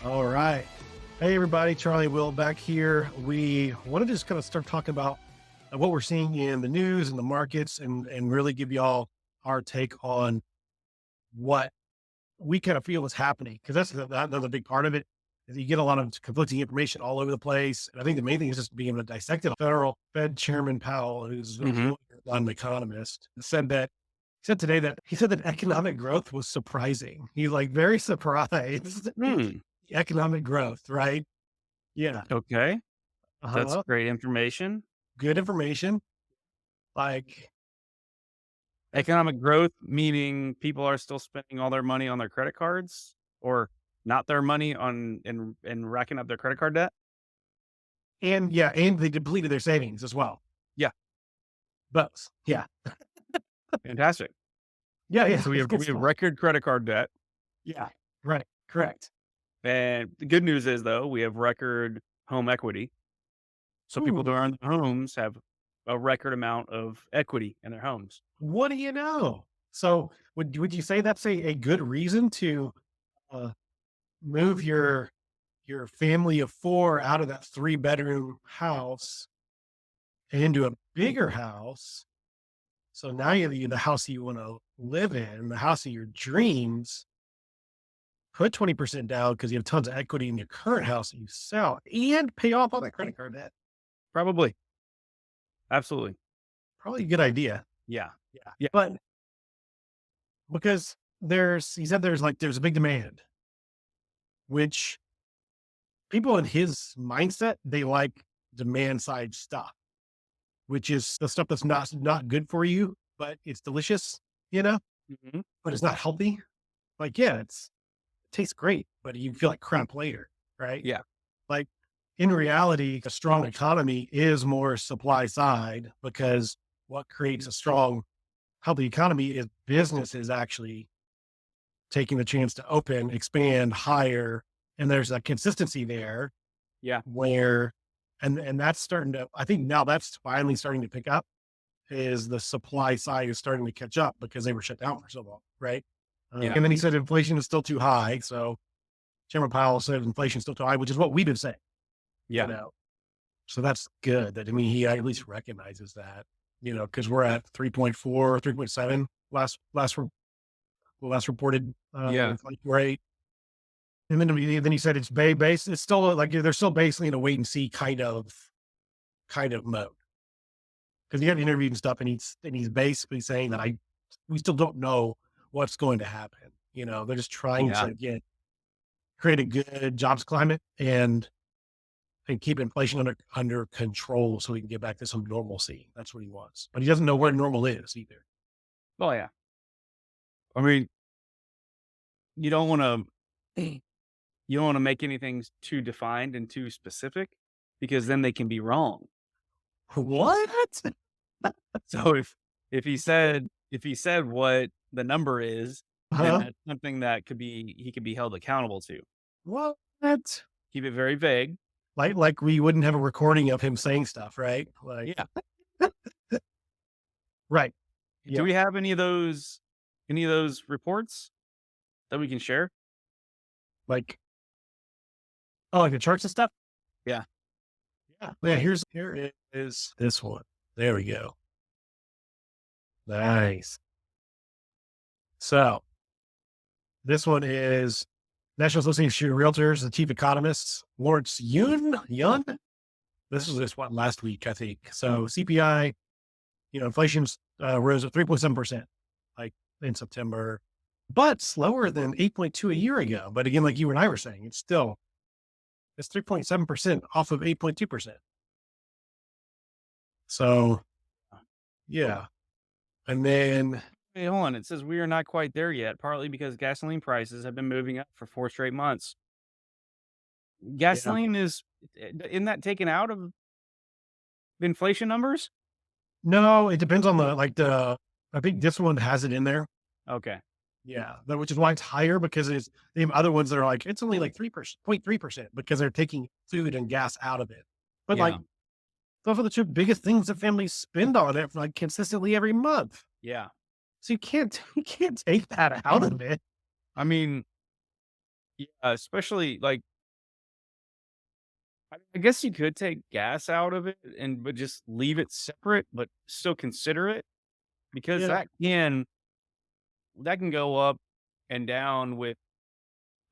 All right. Hey, everybody. Charlie Will back here. We want to just kind of start talking about what we're seeing in the news and the markets and really give y'all our take on what we kind of feel is happening. Because that's another big part of it is you get a lot of conflicting information all over the place. And I think the main thing is just being able to dissect it. Federal Fed Chairman Powell, who's a Mhm. lawyer, not an economist, said today that he said that economic growth was surprising. He's like very surprised. Hmm. Economic growth, right? Yeah. Okay. That's Uh-huh. great information. Good information. Like, that's Economic growth, meaning people are still spending all their money on their credit cards or not their money on and racking up their credit card debt? and yeah, and they depleted their savings as well. Yeah, Both. Yeah. fantastic. Yeah, yeah. So we It's have good we have stuff. record credit card debt, Yeah. Right. Correct. and the good news is, though, we have record home equity. So people who Ooh, own homes have a record amount of equity in their homes. what do you know? So would you say that's a good reason to uh move your family of four out of that three-bedroom house and into a bigger house? So now you the house you want to live in, the house of your dreams. Put 20% down because you have tons of equity in your current house that you sell and pay off all that credit card debt. Probably. Absolutely. Probably a good idea. Yeah. Yeah. Yeah. But because he said there's a big demand, which people in his mindset, they like demand side stuff, which is the stuff that's not good for you, but it's delicious, you know, Mhm. but it's not healthy. Like, yeah, it tastes great, but you feel like crap later, right? Yeah. Like, in reality, a strong economy is more supply side because what creates a strong, healthy economy is businesses actually taking the chance to open, expand, hire, and there's a consistency there Yeah. where, and that's starting to. I think now that's finally starting to pick up. Is the supply side is starting to catch up because they were shut down for so long, right? Yeah. And then he said inflation is still too high, so Chairman Powell said inflation is still too high, which is what we've been saying, you Yeah. know. So that's good that, I mean, he at least recognizes that, because we're at 3.4, 3.7 last reported Yeah. inflation rate. And then he said it's base. It's still like they're still basically in a wait and see kind of mode because he had interviewed and stuff, and he's basically saying that we still don't know what's going to happen. They're just trying Yeah. to create a good jobs climate and keep inflation under control so we can get back to some normalcy. That's what he wants. But he doesn't know where normal is either. Oh, yeah. I mean, you don't wanna you don't wanna make anything too defined and too specific because then they can be wrong. What? So if he said what the number is, then Huh? that's something that he could be held accountable to. What? Keep it very vague. Like we wouldn't have a recording of him saying stuff, right? Like, Yeah. right. Do Yep. we have any of those reports that we can share? Like, oh, like the charts and stuff? Yeah. Yeah. Yeah. Here is this one. There we go. Nice. So this one is National Association of Realtors, the chief economist, Lawrence Yun. This was this one last week, I think. So CPI, inflation's rose at 3.7%, like in September, but slower than 8.2 a year ago. But again, like you and I were saying, it's 3.7% off of 8.2%. So yeah. And then, Hey, hold on. It says we are not quite there yet, partly because gasoline prices have been moving up for 4 straight months. yeah, Gasoline isn't that taken out of the inflation numbers? no, it depends on I think this one has it in there. Okay. Yeah. Which is why it's higher because the other ones that are like, it's only like 3%, 0.3% because they're taking food and gas out of it. But like, Yeah. those are the two biggest things that families spend on it like consistently every month. Yeah. So you can't you can't take that out of it. I mean, yeah, especially like I guess you could take gas out of it but just leave it separate, but still consider it because Yeah. that can go up and down with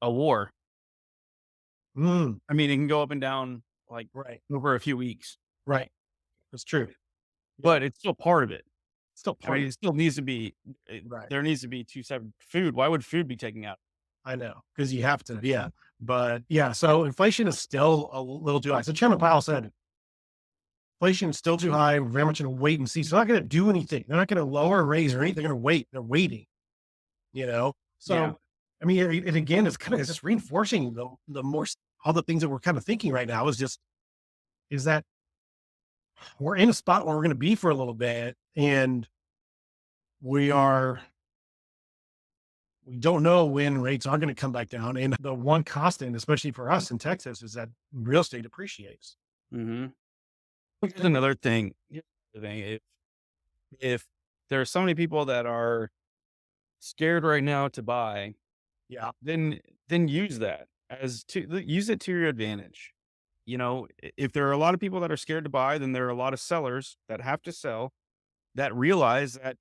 a war. Mm, I mean, it can go up and down like right. over a few weeks, Right. That's true. Yeah. but it's still part of it. Still I mean, part. it still needs to be. Right. There needs to be two separate food. Why would food be taken out? I know, because you have to, yeah. But yeah, so inflation is still a little too high. So Chairman Powell said inflation is still too high. We're very much in a wait and see. So they're not going to do anything. They're not going to lower, raise, or anything. They're going to wait. They're waiting. You know. Yeah. So I mean, and again, it's kind of just reinforcing the more all the things that we're kind of thinking right now is that we're in a spot where we're going to be for a little bit, and we are we don't know when rates are going to come back down. And the one constant, especially for us in Texas, is that real estate appreciates. Mm-hmm. Here's another thing. Here's the thing. If there are so many people that are scared right now to buy, Yeah. then use it to your advantage. If there are a lot of people that are scared to buy, then there are a lot of sellers that have to sell that realize that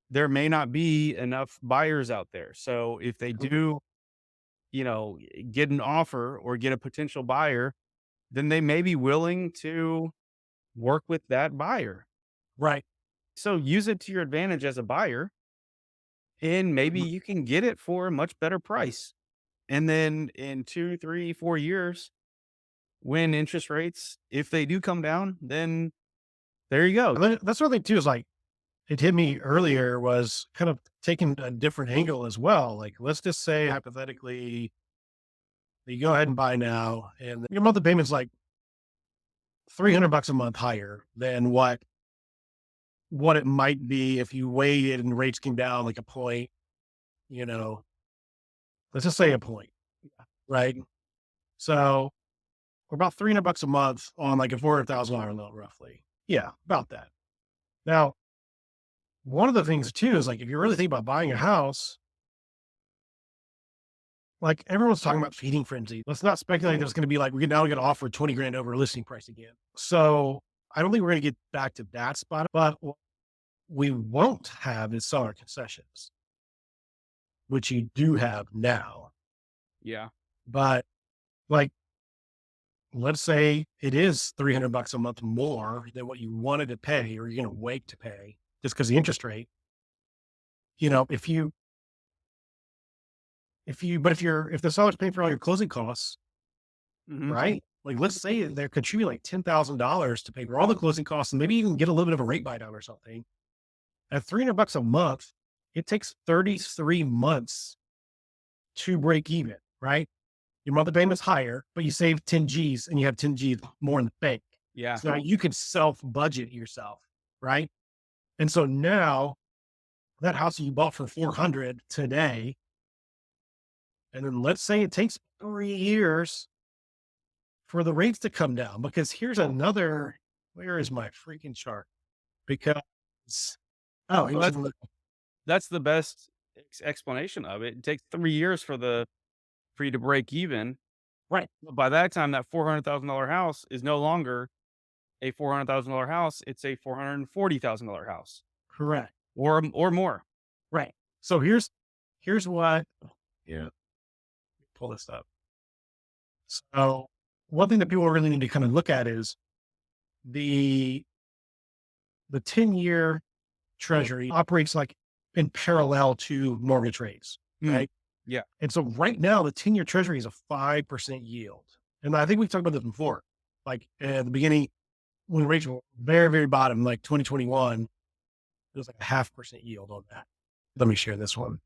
there may not be enough buyers out there. So if they do, get an offer or get a potential buyer, then they may be willing to work with that buyer. Right. So use it to your advantage as a buyer, and maybe Mhm. you can get it for a much better price. And then in 2, 3, 4 years, when interest rates, if they do come down, then there you go. And then that's one thing too, is like it hit me earlier was kind of taking a different angle as well. Like, let's just say hypothetically, you go ahead and buy now, and your monthly payment's like $300 a month higher than what it might be if you waited and rates came down like a point, you know, let's just say a point, right? So we're about $300 a month on like a $400,000 loan, roughly. Yeah, about that. Now, one of the things too is like if you really think about buying a house, like everyone's talking about feeding frenzy. Let's not speculate there's going to be like we now get offered 20 grand over listing price again. So I don't think we're going to get back to that spot, but what we won't have is seller concessions, which you do have now. Yeah. But like, let's say it is $300 a month more than what you wanted to pay, or you're going to wait to pay just because the interest rate, if the seller's paying for all your closing costs, Mhm. right? Like, let's say they're contributing like $10,000 to pay for all the closing costs and maybe even get a little bit of a rate buy down or something. At $300 a month, it takes 33 months to break even, right? Your monthly payment's higher, but you save 10 G's and you have 10 G's more in the bank. Yeah. So now you can self budget yourself, right? And so now that house that you bought for 400 today, and then let's say it takes 3 years for the rates to come down, because here's another, where is my freaking chart? Because, oh, Well, that's the best explanation of it. It takes 3 years for you to break even. right, But by that time, that $400,000 house is no longer a $400,000 house. It's a $440,000 house correct, or more. right. So here's what, yeah, pull this up. So one thing that people really need to kind of look at is the 10-year treasury operates like in parallel to mortgage rates, Mm. right? Yeah. And so right now the 10-year treasury is a 5% yield. And I think we've talked about this before. Like at the beginning, when rates were very, very bottom, like 2021, it was like a 0.5% yield on that. Let me share this one.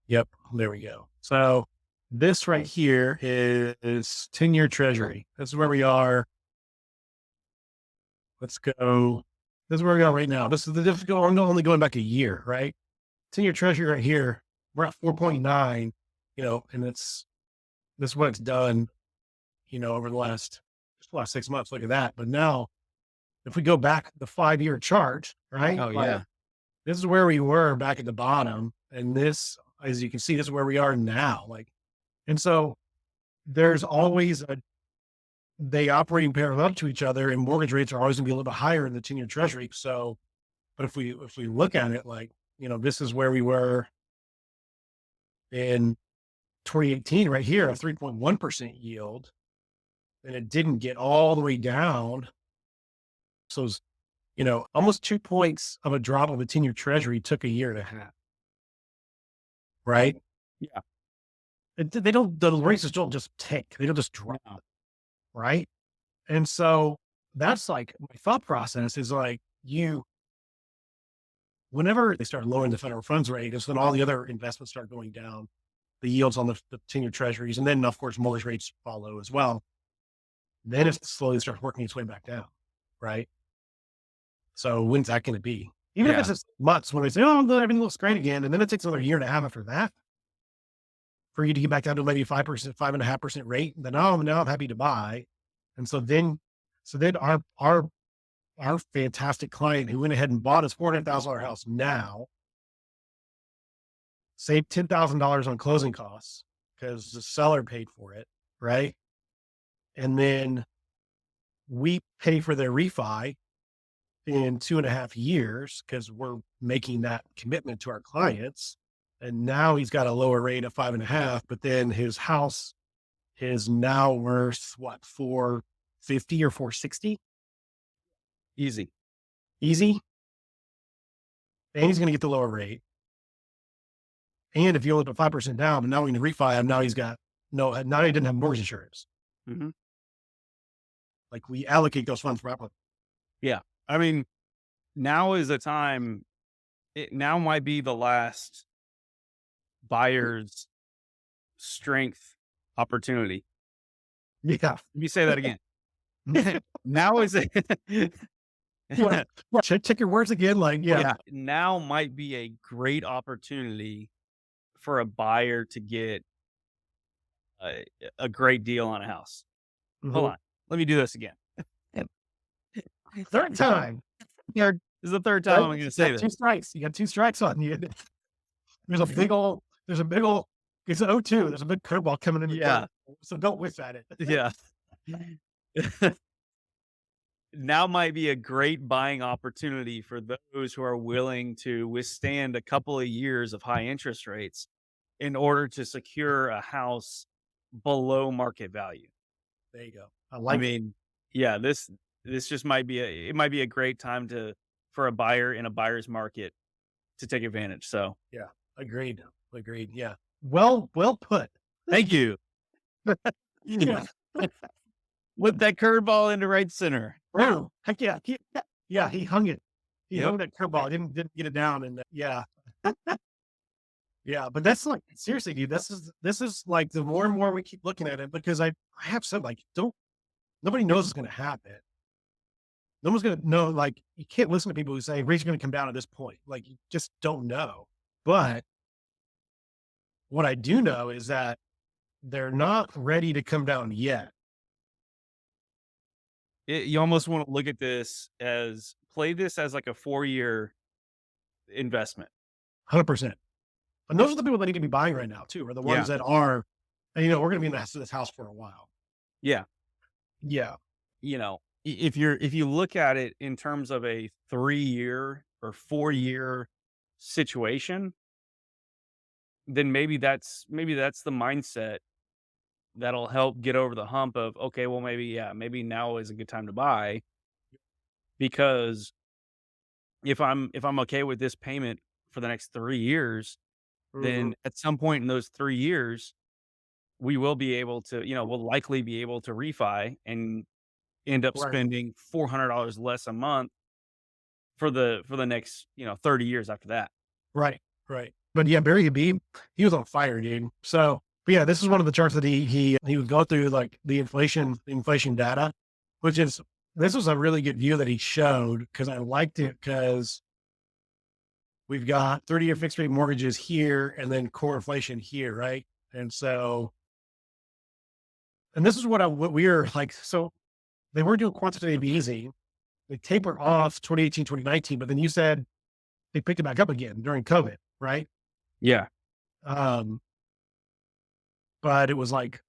Yep, there we go. So this right here is 10-year treasury. This is where we are. Let's go. This is where we are right now. This is the difficult. I'm only going back a year, right? 10-year treasury right here. We're at 4.9, and this is what it's done, over just the last 6 months. Look at that. But now if we go back the 5-year chart, right? Oh, yeah. This is where we were back at the bottom. And this, as you can see, this is where we are now. And so there's always they operating parallel to each other, and mortgage rates are always going to be a little bit higher in the 10-year treasury. So, but if we look at it like, this is where we were in 2018 right here, a 3.1% yield, and it didn't get all the way down. So it's, almost 2 points of a drop of a 10-year treasury took a year and a half, right? Yeah. The rates don't just tank. They don't just drop, No. right? And so that's like my thought process is like whenever they start lowering the federal funds rate, is when all the other investments start going down, the yields on the 10-year treasuries, and then of course mortgage rates follow as well. Then it slowly starts working its way back down, right? So when's that going to be? Even if it's just months when they say, "Oh, everything looks great again," and then it takes another year and a half after that for you to get back down to maybe 5%, 5.5% rate, then now I'm happy to buy. And so then our fantastic client who went ahead and bought his $400,000 house now saved $10,000 on closing costs because the seller paid for it, right? And then we pay for their refi in 2.5 years because we're making that commitment to our clients. And now he's got a lower rate of 5.5, but then his house is now worth what, 450 or 460? Easy. Easy. And he's going to get the lower rate. And if you only put 5% down, but now we can refi him, now he's got now he didn't have mortgage insurance. Mm-hmm. Like we allocate those funds properly. Yeah. I mean, now is a time, it now might be the last buyer's strength opportunity. Yeah. Let me say that again. Now is it? Well, check your words again. Like, yeah. Now might be a great opportunity for a buyer to get a great deal on a house. Hold on. Let me do this again. Third time. This is the third time I'm going to say this. 2 strikes. You got 2 strikes on you. There's a big old, it's an 0-2. There's a big curveball coming in. Yeah. So don't whiff at it. Yeah. Now might be a great buying opportunity for those who are willing to withstand a couple of years of high interest rates in order to secure a house below market value. There you go. I mean, yeah, this just might be a great time for a buyer in a buyer's market to take advantage. So yeah, agreed. Yeah. Well put. Thank you. Yeah. With that curveball into right center. Oh, heck yeah. He hung it. He hung that curveball. Didn't get it down. And yeah. Yeah. But that's like, seriously, dude, this is like the more and more we keep looking at it, because I have said, like, nobody knows what's going to happen. No one's going to know, like, you can't listen to people who say rates are going to come down at this point. Like, you just don't know. But what I do know is that they're not ready to come down yet. You almost want to look at play this as like a 4-year investment. 100%. And those are the people that need to be buying right now too, are the ones that are, and we're going to be in this house for a while. Yeah. Yeah. If you look at it in terms of a 3-year or 4-year situation, then maybe that's the mindset that'll help get over the hump of, okay, well, maybe now is a good time to buy, because if I'm okay with this payment for the next 3 years, then at some point in those 3 years, we will be able to, we'll likely be able to refi and end up spending $400 less a month for the next, 30 years after that. Right. But yeah, Barry Habib, he was on fire, dude. So, but yeah, this is one of the charts that he would go through, like the inflation data, this was a really good view that he showed, because I liked it, because we've got 30-year fixed rate mortgages here and then core inflation here, right? And so, and this is what we were like, so they were doing quantitative easing. They tapered off 2018, 2019, but then you said they picked it back up again during COVID, right? Yeah. But it was like,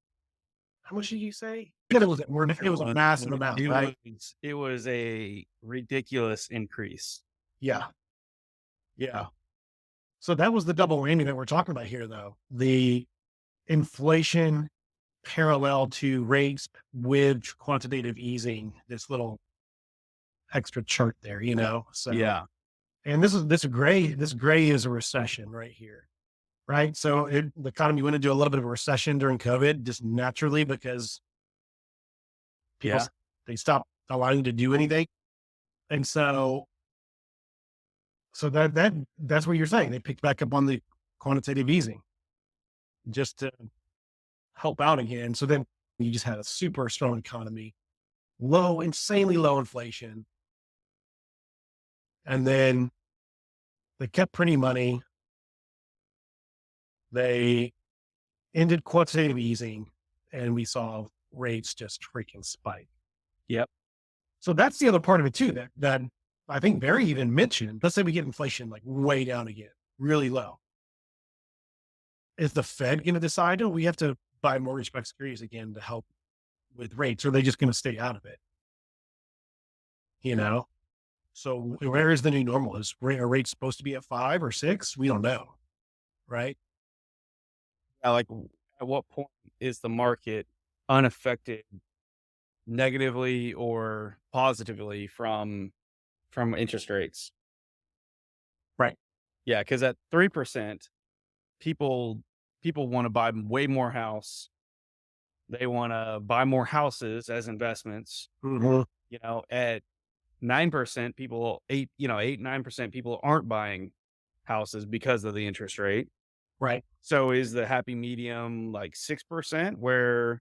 how much did you say? It was a massive amount, right? It was a ridiculous increase. Yeah, yeah. So that was the double whammy that we're talking about here, though. The inflation parallel to rates with quantitative easing, this little extra chart there, you know? So, Yeah. and this gray is a recession right here, right? So the economy went into a little bit of a recession during COVID, just naturally because people, Yeah. they stopped allowing to do anything. And so that's what you're saying. They picked back up on the quantitative easing just to help out again. So then you just had a super strong economy, insanely low inflation. And then they kept printing money. They ended quantitative easing and we saw rates just freaking spike. Yep. So that's the other part of it too, that I think Barry even mentioned. Let's say we get inflation like way down again, really low. Is the Fed going to decide, oh, we have to buy mortgage-backed securities again to help with rates? Or are they just going to stay out of it? You know? So where is the new normal? Are rates supposed to be at 5 or 6? We don't know. Right? Yeah, like at what point is the market unaffected negatively or positively from interest rates? Right. Yeah, because at 3%, people want to buy way more house. They want to buy more houses as investments. Mhm. At 9%, 8-9% people aren't buying houses because of the interest rate. Right. So is the happy medium like 6% where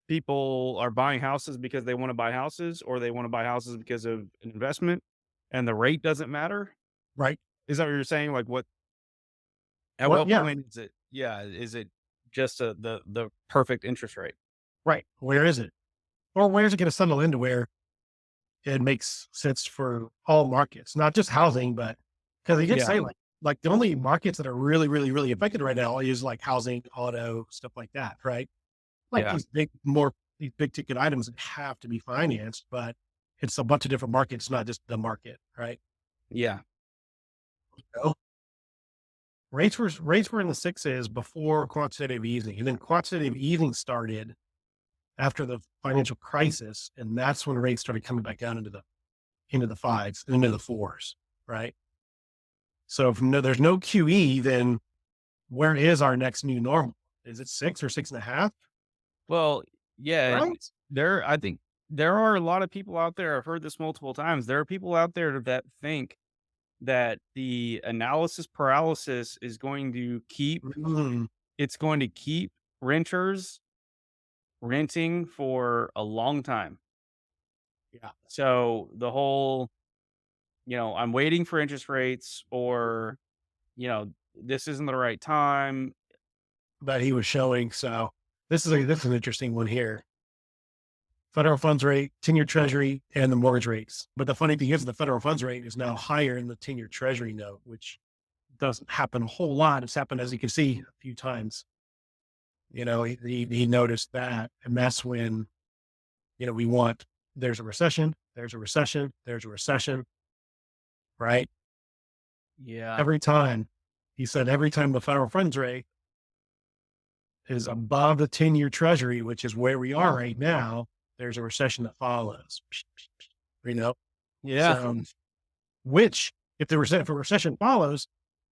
people are buying houses because they want to buy houses or they want to buy houses because of an investment and the rate doesn't matter? Right. Is that what you're saying? Like at Well, what yeah. point is it? Yeah. Is it just the perfect interest rate? Right. Where is it? Or where's it going to settle into where it makes sense for all markets, not just housing, but because they did Yeah. say like the only markets that are really, really, really affected right now is like housing, auto, stuff like that, right? Like Yeah. these big ticket items that have to be financed, but it's a bunch of different markets, not just the market, right? Yeah. So rates were in the sixes before quantitative easing, and then quantitative easing started after the financial crisis, and that's when rates started coming back down into the fives and into the fours, right? So if there's no QE, then where is our next new normal? Is it 6 or 6.5? Well, yeah. And Right? I think there are a lot of people out there. I've heard this multiple times. There are people out there that think that the analysis paralysis is going to Mm, it's going to keep renters renting for a long time. yeah, So the whole, I'm waiting for interest rates or, this isn't the right time. that he was showing. So this is an interesting one here. Federal funds rate, 10-year treasury, and the mortgage rates. But the funny thing is the federal funds rate is now higher in the 10-year treasury note, which doesn't happen a whole lot. It's happened, as you can see, a few times. He noticed that, and that's when, we want, there's a recession, there's a recession, there's a recession, right? Yeah. Every time, he said, every time the federal funds rate is above the 10-year treasury, which is where we are right now, there's a recession that follows. You know, Yeah. so which if a recession follows,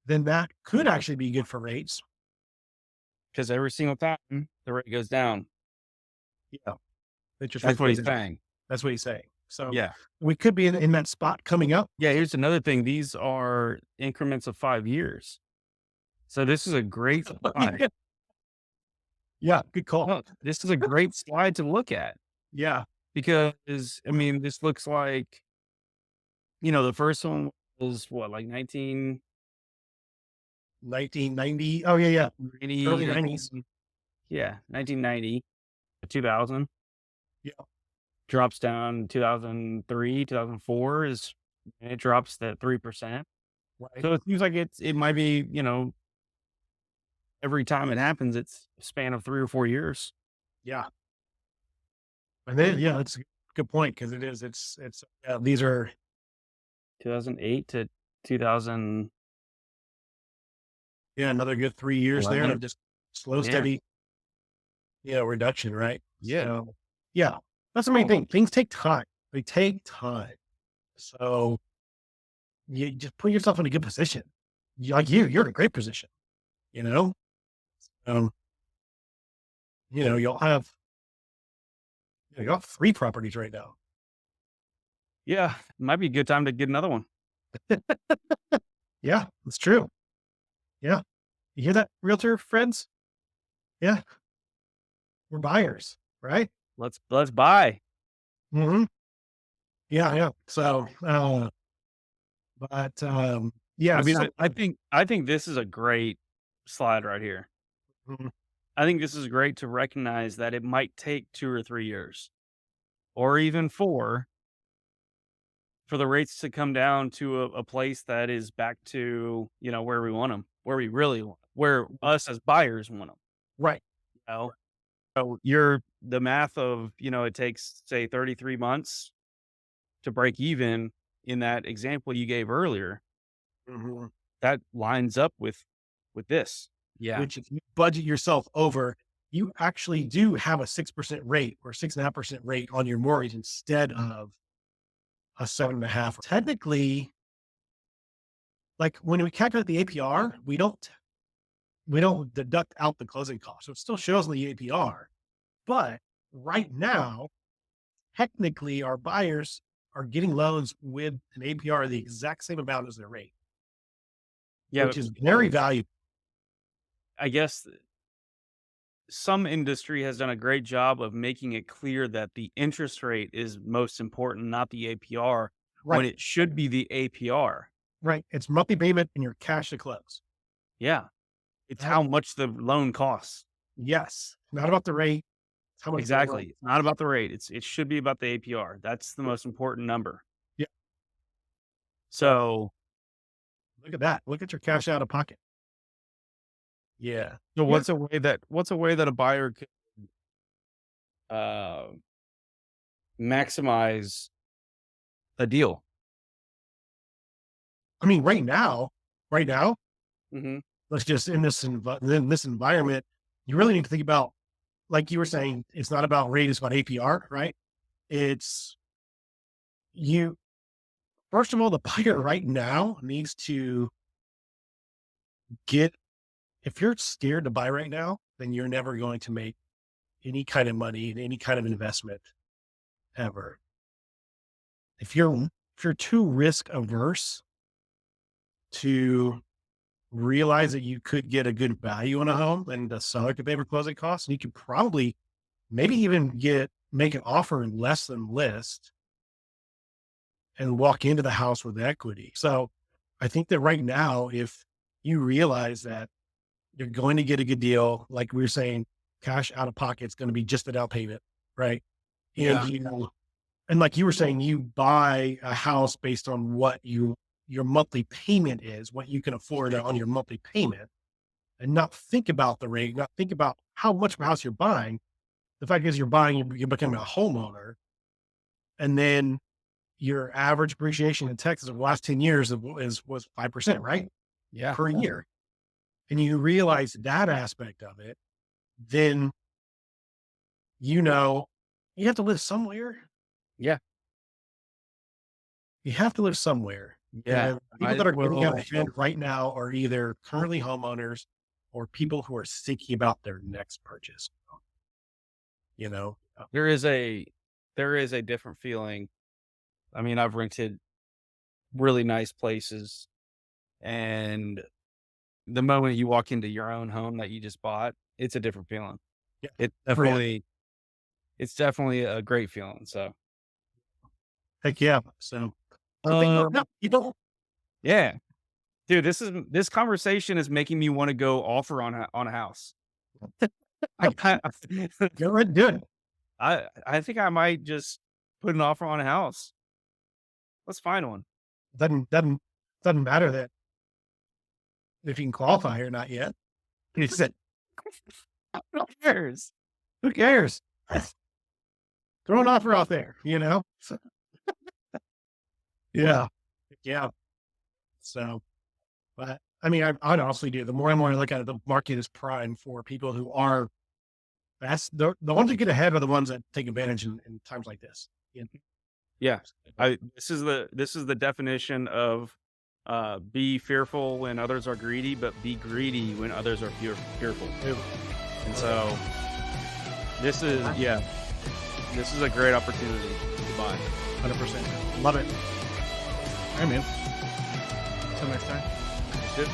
then that could actually be good for rates. Because every single time the rate goes down. Yeah, interest That's rates what go he's down. saying. That's what he's saying. So Yeah. we could be in that spot coming up. Yeah. Here's another thing. These are increments of 5 years. So this is a great slide. Yeah, good call. No, this is a great slide to look at Yeah, because, I mean, this looks like, the first one was what, like 1990. Oh yeah, 1990, early 90s. yeah, 1990, 2000 Yeah, drops down 2003, 2004 and it drops to 3%. right. So it seems like it might be, every time it happens, it's a span of 3 or 4 years. Yeah. And then, yeah, that's a good point because it is. These are 2008 to 2011. yeah another good 3 years there of just slow, Yeah. steady, reduction, right? Yeah. So yeah, that's the main thing. Things take time. They take time. So you just put yourself in a good position. You're in a great position. You know, um, you'll have you'll have three properties right now. Yeah. Might be a good time to get another one. Yeah, that's true. Yeah, you hear that, realtor friends? Yeah, we're buyers, right? Let's buy. Hmm. Yeah, yeah. So, yeah. I mean, So, I think this is a great slide right here. mhm, I think this is great to recognize that it might take 2 or 3 years or even 4 for the rates to come down to a place that is back to, where we want them, where we really want, where us as buyers want them. right. You know? So you're the math of, it takes say 33 months to break even in that example you gave earlier. Mhm. That lines up with this. Yeah. Which if you budget yourself over, you actually do have a 6% rate or 6.5% rate on your mortgage instead of a 7.5. Technically, like when we calculate the APR, we don't deduct out the closing cost. So it still shows in the APR. But right now, technically our buyers are getting loans with an APR the exact same amount as their rate, Yeah, which is very valuable. I guess some industry has done a great job of making it clear that the interest rate is most important, not the APR, when Right. it should be the APR. Right. It's monthly payment and your cash to close. Yeah. It's Right? how much the loan costs. Yes. Not about the rate. It's how much the loan. Exactly. It's not about the rate. It should be about the APR. That's the most important number. Yeah. So, Look at that. Look at your cash out of pocket. Yeah. so Yeah. what's a way that a buyer could uh, maximize a deal? I mean, right now, Hmm. let's just in this environment, you really need to think about, like you were saying, it's not about rate, it's about APR, right? It's you first of all, the buyer right now needs to get if you're scared to buy right now, then you're never going to make any kind of money in any kind of investment ever. If you're too risk averse to realize that you could get a good value on a home and the seller could pay for closing costs, and you could probably maybe even make an offer in less than list and walk into the house with equity. So I think that right now, if you realize that you're going to get a good deal, like we were saying, cash out of pocket is going to be just the down payment, right? And Yeah. and like you were saying, you buy a house based on what your monthly payment is, what you can afford on your monthly payment, and not think about the rate, not think about how much of a house you're buying. The fact is, you're becoming a homeowner, and then your average appreciation in Texas over the last 10 years was 5%, right? Yeah. Per year. And you realize that aspect of it, then you know you have to live somewhere. Yeah. You have to live somewhere. Yeah. And people Might that as are getting out well. ahead right now are either currently homeowners or people who are thinking about their next purchase. You know? There is a different feeling. I mean, I've rented really nice places, and the moment you walk into your own home that you just bought, it's a different feeling. Yeah. It Yeah. it's definitely a great feeling. So, Heck yeah. So think about um, no, you don't yeah, dude, this conversation is making me want to go offer on a house. I kind go ahead and do it. I think I might just put an offer on a house. Let's find one. Doesn't matter that if you can qualify or not yet. He said, Who cares? Who cares? Throw an offer out there, So, yeah. Yeah. So, but I mean, I'd honestly do the more and more I look at it, the market is prime for people who are that's the ones that get ahead are the ones that take advantage in times like this. You know? Yeah. This is the definition of be fearful when others are greedy, but be greedy when others are fearful. Ew. And so this is this is a great opportunity to buy. 100%. Love it. All right, man. Until next time. That's it.